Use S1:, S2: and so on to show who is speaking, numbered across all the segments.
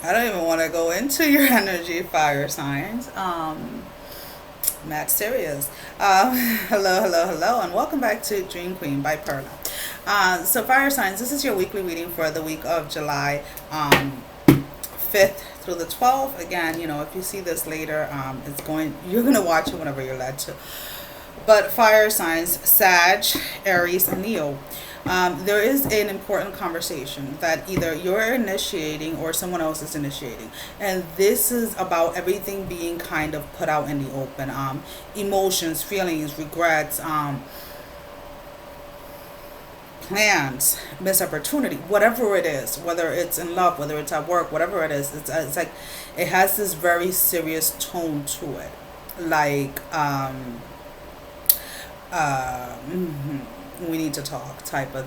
S1: I don't even want to go into your energy, fire signs. Mad serious. Hello, hello, hello, and welcome back to Dream Queen by Perla. So, fire signs, this is your weekly reading for the week of July 5th through the 12th. Again, if you see this later, you're going to watch it whenever you're led to. But fire signs, Sag, Aries, and Leo. There is an important conversation that either you're initiating or someone else is initiating. And this is about everything being kind of put out in the open. Emotions, feelings, regrets, plans, missed opportunity, whatever it is, whether it's in love, whether it's at work, whatever it is, it's like it has this very serious tone to it. Like, we need to talk type of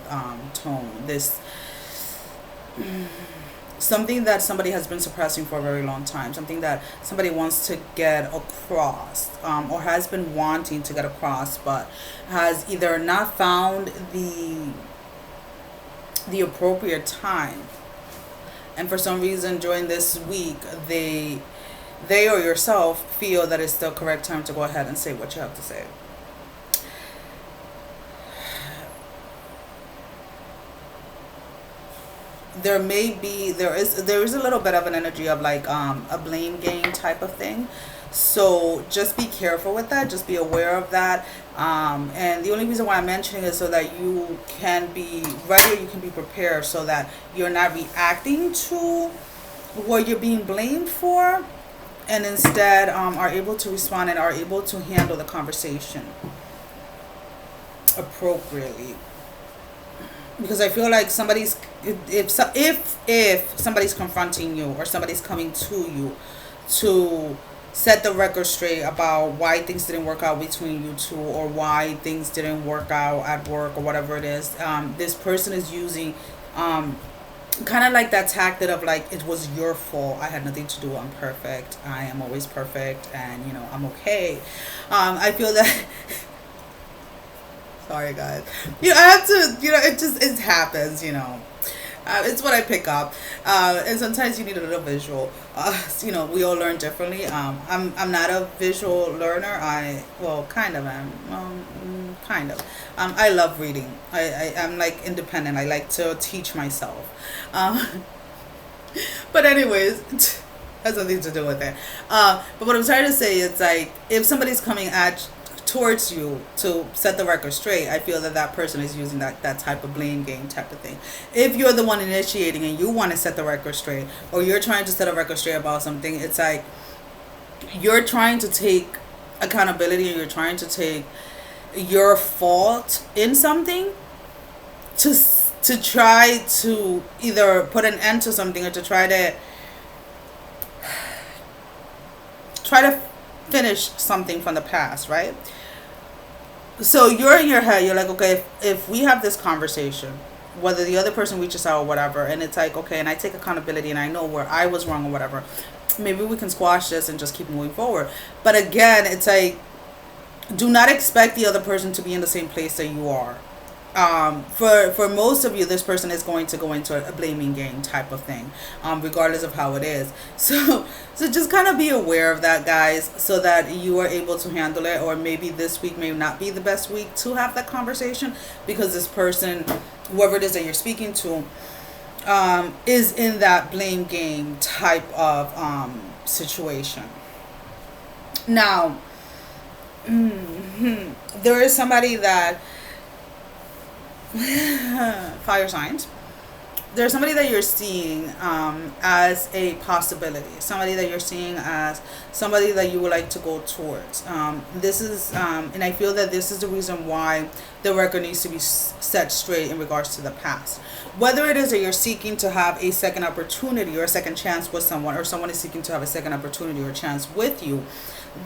S1: tone. This something that somebody has been suppressing for a very long time, something that somebody wants to get across, or has been wanting to get across, but has either not found the appropriate time, and for some reason during this week they or yourself feel that it's the correct time to go ahead and say what you have to say. There is a little bit of an energy of like a blame game type of thing, so just be careful with that, just be aware of that, and the only reason why I'm mentioning it is so that you can be ready, or you can be prepared, so that you're not reacting to what you're being blamed for, and instead are able to respond and are able to handle the conversation appropriately. Because I feel like if somebody's confronting you, or somebody's coming to you to set the record straight about why things didn't work out between you two, or why things didn't work out at work, or whatever it is, this person is using kind of like that tactic of like, it was your fault, I had nothing to do, I'm perfect, I am always perfect, and I'm okay. I feel that sorry guys, I have to, it happens, it's what I pick up, and sometimes you need a little visual. We all learn differently. I'm not a visual learner. Kind of am. Kind of. I love reading. I'm like independent. I like to teach myself. But anyways, has nothing to do with it. But what I'm trying to say is, like, if somebody's coming towards you to set the record straight, I feel that that person is using that type of blame game type of thing. If you're the one initiating and you want to set the record straight, or you're trying to set a record straight about something, it's like you're trying to take accountability, and you're trying to take your fault in something to try to either put an end to something, or to try to finish something from the past, right? So you're in your head, you're like, okay, if we have this conversation, whether the other person reaches out or whatever, and it's like, okay, and I take accountability and I know where I was wrong or whatever, maybe we can squash this and just keep moving forward. But again, it's like, do not expect the other person to be in the same place that you are. For most of you, this person is going to go into a blaming game type of thing, regardless of how it is. So just kind of be aware of that, guys, so that you are able to handle it. Or maybe this week may not be the best week to have that conversation, because this person, whoever it is that you're speaking to, is in that blame game type of situation. Now, there is somebody that fire signs, there's somebody that you're seeing as a possibility, somebody that you're seeing as somebody that you would like to go towards. This is and I feel that this is the reason why the record needs to be set straight in regards to the past. Whether it is that you're seeking to have a second opportunity or a second chance with someone, or someone is seeking to have a second opportunity or chance with you,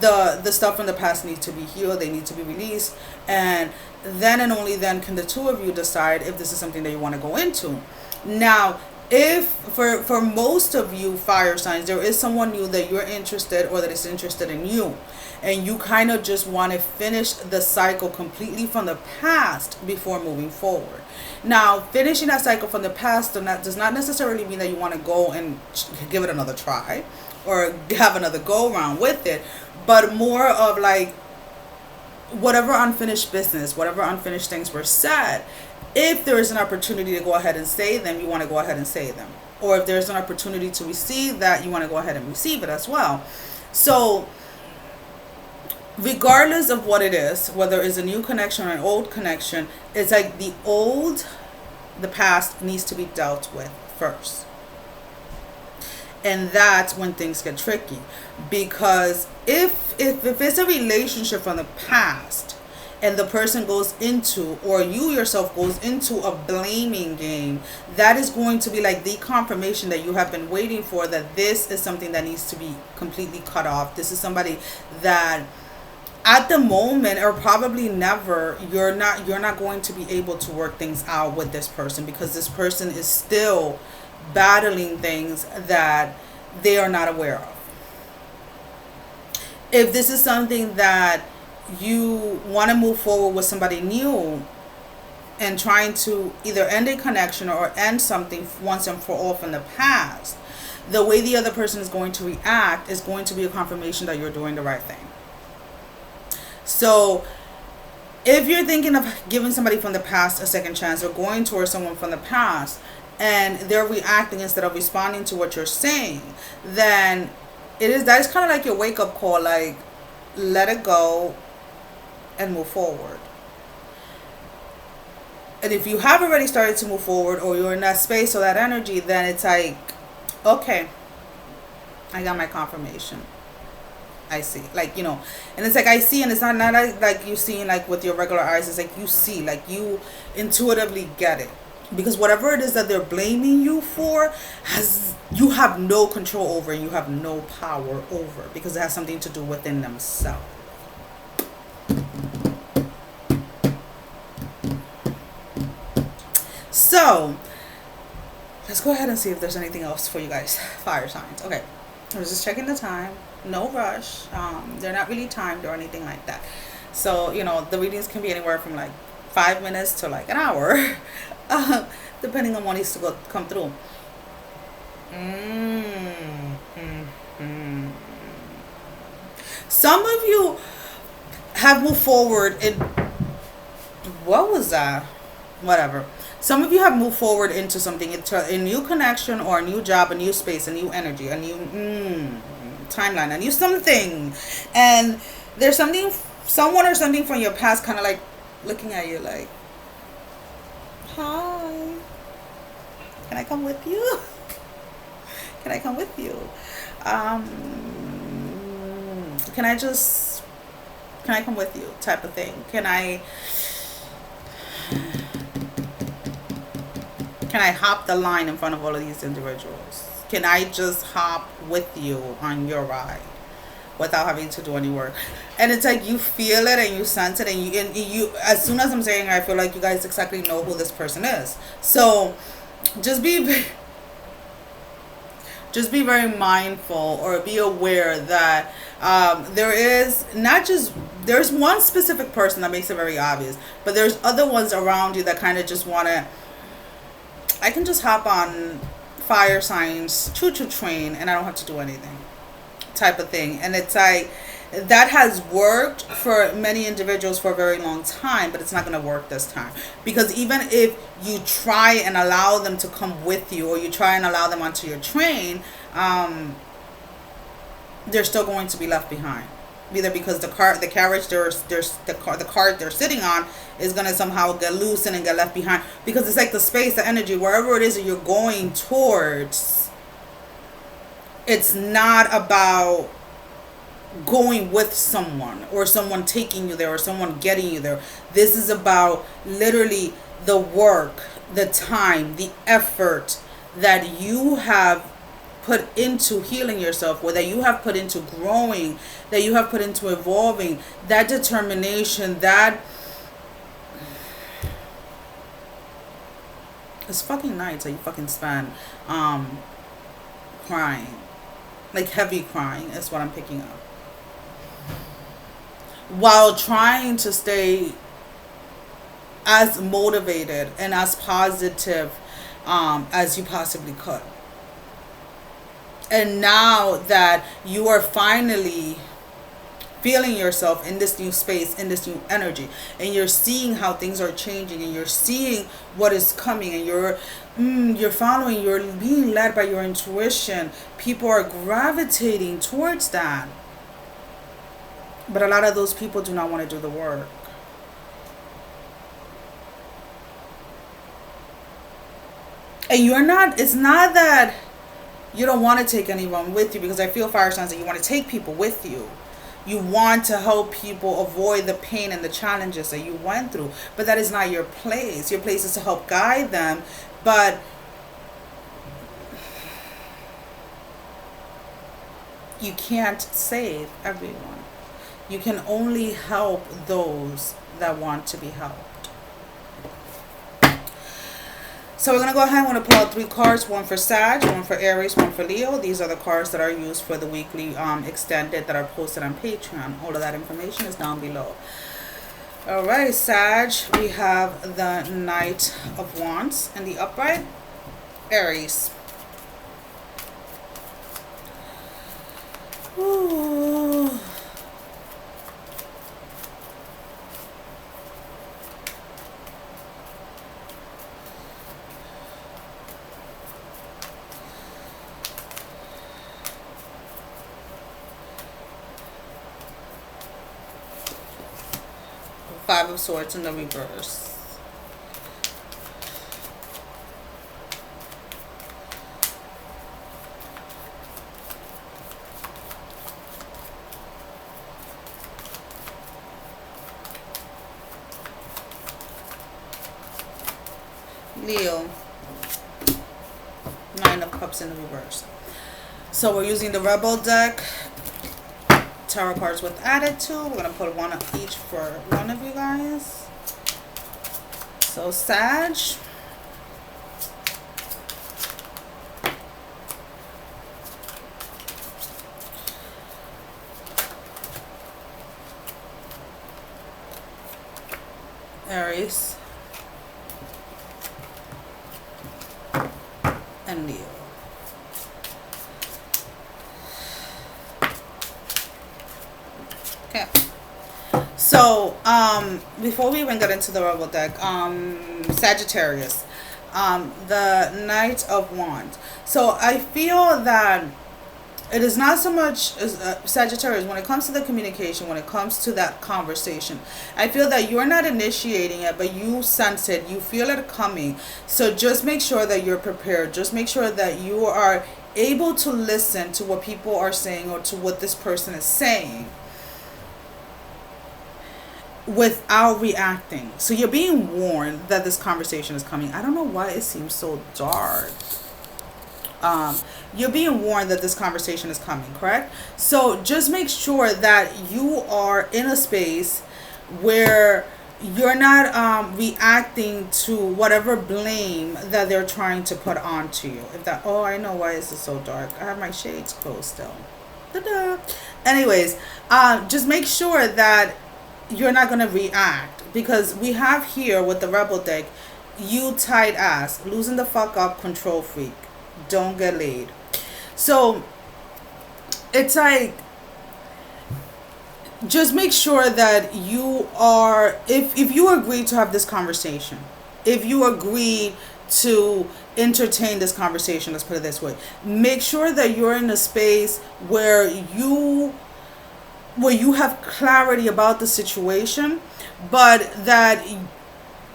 S1: the stuff from the past needs to be healed, they need to be released, and then and only then can the two of you decide if this is something that you want to go into. Now, If for most of you fire signs, there is someone new that you're interested or that is interested in you, and you kind of just want to finish the cycle completely from the past before moving forward. Now, finishing that cycle from the past does not necessarily mean that you want to go and give it another try or have another go around with it, but more of like whatever unfinished business, whatever unfinished things were said, if there is an opportunity to go ahead and say them, you want to go ahead and say them. Or if there's an opportunity to receive that, you want to go ahead and receive it as well. So regardless of what it is, whether it's a new connection or an old connection, it's like the past needs to be dealt with first. And that's when things get tricky. Because if it's a relationship from the past, and the person goes into, or you yourself goes into a blaming game, that is going to be like the confirmation that you have been waiting for, that this is something that needs to be completely cut off. This is somebody that at the moment, or probably never, you're not going to be able to work things out with this person, because this person is still battling things that they are not aware of. If this is something that you want to move forward with somebody new and trying to either end a connection or end something once and for all from the past, the way the other person is going to react is going to be a confirmation that you're doing the right thing. So if you're thinking of giving somebody from the past a second chance, or going towards someone from the past, and they're reacting instead of responding to what you're saying, then that is kind of like your wake-up call, like, let it go and move forward. And if you have already started to move forward, or you're in that space or that energy, then it's like, okay, I got my confirmation. I see, like, and it's like I see, and it's not like you seeing like with your regular eyes. It's like you see, like you intuitively get it, because whatever it is that they're blaming you for, you have no control over, and you have no power over, because it has something to do within themselves. So let's go ahead and see if there's anything else for you guys, fire signs. Okay, I was just checking the time. No rush. They're not really timed or anything like that. So the readings can be anywhere from like 5 minutes to like an hour, depending on what needs to come through. Some of you have moved forward in, what was that? Whatever. Some of you have moved forward into something, into a new connection or a new job, a new space, a new energy, a new timeline, a new something. And there's someone or something from your past kind of like looking at you like, hi, can I come with you? Can I come with you? Can I come with you, type of thing. Can I hop the line in front of all of these individuals? Can I just hop with you on your ride without having to do any work? And it's like you feel it and you sense it, and you as soon as I'm saying it, I feel like you guys exactly know who this person is. So just be very mindful, or be aware that there's one specific person that makes it very obvious, but there's other ones around you that kind of just want to, I can just hop on fire signs choo-choo train and I don't have to do anything, type of thing. And it's like, that has worked for many individuals for a very long time, but it's not going to work this time, because even if you try and allow them to come with you, or you try and allow them onto your train, they're still going to be left behind, either because the cart they're sitting on is going to somehow get loosened and get left behind, because it's like the space, the energy, wherever it is that you're going towards, it's not about going with someone, or someone taking you there, or someone getting you there. This is about literally the work, the time, the effort that you have put into healing yourself, or that you have put into growing, that you have put into evolving, that determination, that It's fucking nights that you fucking spend crying. Like heavy crying is what I'm picking up. While trying to stay as motivated and as positive as you possibly could. And now that you are finally feeling yourself in this new space, in this new energy, and you're seeing how things are changing, and you're seeing what is coming, and you're following, you're being led by your intuition. People are gravitating towards that. But a lot of those people do not want to do the work. And it's not that you don't want to take anyone with you, because I feel fire signs that you want to take people with you. You want to help people avoid the pain and the challenges that you went through. But that is not your place. Your place is to help guide them. But you can't save everyone. You can only help those that want to be helped. So we're going to go ahead and I'm going to pull out 3 cards, one for Sag, one for Aries, one for Leo. These are the cards that are used for the weekly extended that are posted on Patreon. All of that information is down below. All right, Sag, we have the Knight of Wands in the upright. Aries. Ooh. Five of Swords in the reverse. Leo. Nine of Cups in the reverse. So we're using the Rebel deck. Tarot cards with attitude. We're going to put one of each for one of you guys. So Sag. Aries. And Leo. Okay. So, before we even get into the Rebel deck, Sagittarius, the Knight of Wands. So I feel that it is not so much as Sagittarius when it comes to the communication, when it comes to that conversation. I feel that you're not initiating it, but you sense it, you feel it coming. So just make sure that you're prepared. Just make sure that you are able to listen to what people are saying or to what this person is saying, without reacting. So you're being warned that this conversation is coming. I don't know why it seems so dark. You're being warned that this conversation is coming, correct? So just make sure that you are in a space where you're not reacting to whatever blame that they're trying to put onto you. If that, oh, I know why this is so dark. I have my shades closed still. Ta-da. Anyways, just make sure that you're not going to react, because we have here with the Rebel deck, you tight ass, losing the fuck up, control freak, don't get laid. So it's like, just make sure that you are, if you agree to have this conversation, if you agree to entertain this conversation, let's put it this way, make sure that you're in a space where you have clarity about the situation, but that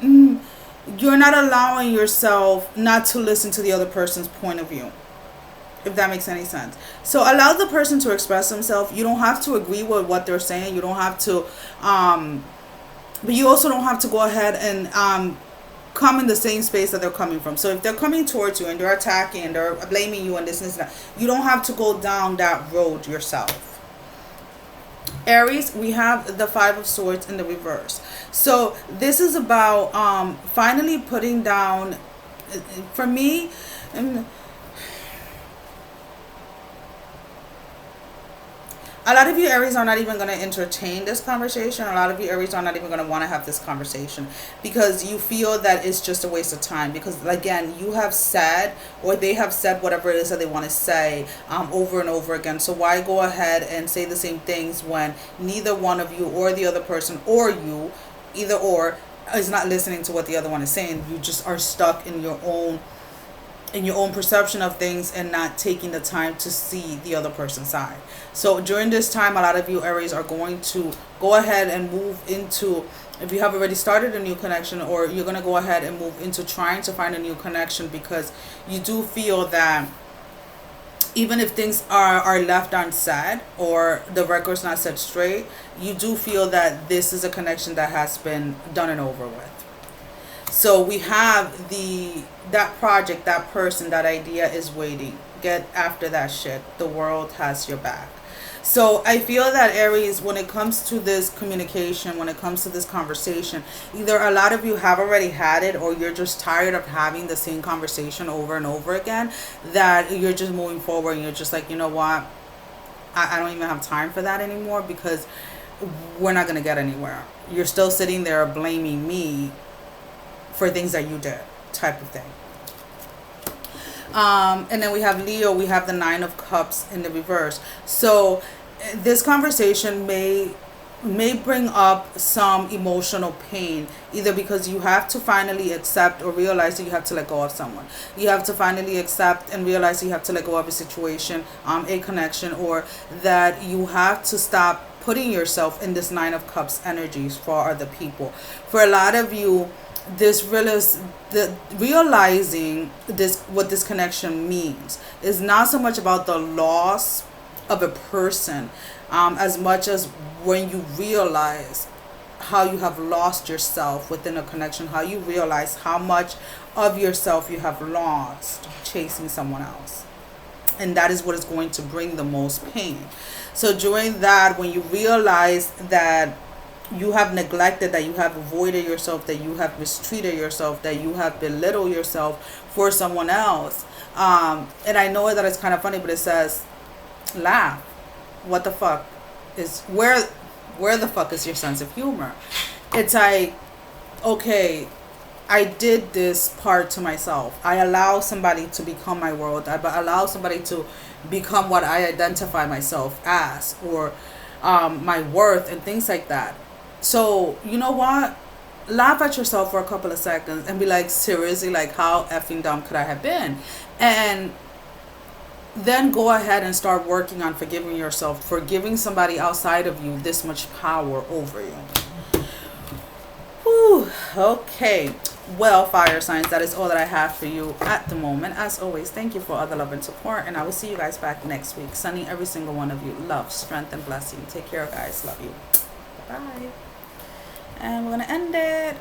S1: you're not allowing yourself not to listen to the other person's point of view, if that makes any sense. So allow the person to express themselves. You don't have to agree with what they're saying. You don't have to, but you also don't have to go ahead and come in the same space that they're coming from. So if they're coming towards you and they're attacking and they're blaming you and this and that, you don't have to go down that road yourself. Aries, we have the Five of Swords in the reverse. So this is about finally putting down For me, um, a lot of you Aries are not even going to entertain this conversation. A lot of you Aries are not even going to want to have this conversation because you feel that it's just a waste of time. Because again, you have said, or they have said whatever it is that they want to say over and over again. So why go ahead and say the same things when neither one of you or the other person or you, either or, is not listening to what the other one is saying. You just are stuck in your own perception of things and not taking the time to see the other person's side. So during this time, a lot of you Aries are going to go ahead and move into, if you have already started a new connection, or you're going to go ahead and move into trying to find a new connection, because you do feel that even if things are left unsaid or the record's not set straight, you do feel that this is a connection that has been done and over with. So we have that project, that person, that idea is waiting. Get after that shit. The world has your back. So I feel that Aries, when it comes to this communication, when it comes to this conversation, either a lot of you have already had it, or you're just tired of having the same conversation over and over again, that you're just moving forward and you're just like, you know what, I don't even have time for that anymore, because we're not going to get anywhere. You're still sitting there blaming me for things that you did, type of thing. And then we have Leo, we have the Nine of Cups in the reverse. So this conversation may bring up some emotional pain, either because you have to finally accept or realize that you have to let go of someone. You have to finally accept and realize that you have to let go of a situation, a connection, or that you have to stop putting yourself in this Nine of Cups energies for other people. For a lot of you, realizing this, what this connection means, is not so much about the loss of a person, as much as when you realize how you have lost yourself within a connection, how you realize how much of yourself you have lost chasing someone else. And that is what is going to bring the most pain. So during that, when you realize that you have neglected, that you have avoided yourself, that you have mistreated yourself, that you have belittled yourself for someone else. And I know that it's kind of funny, but it says, laugh. What the fuck is, where the fuck is your sense of humor? It's like, okay, I did this part to myself. I allow somebody to become my world. I allow somebody to become what I identify myself as, or my worth and things like that. So, you know what? Laugh at yourself for a couple of seconds and be like, seriously, like, how effing dumb could I have been? And then go ahead and start working on forgiving yourself for giving somebody outside of you this much power over you. Whew. Okay. Well, fire signs, that is all that I have for you at the moment. As always, thank you for all the love and support, and I will see you guys back next week. Sending every single one of you love, strength, and blessing. Take care, guys. Love you. Bye. And we're going to end it.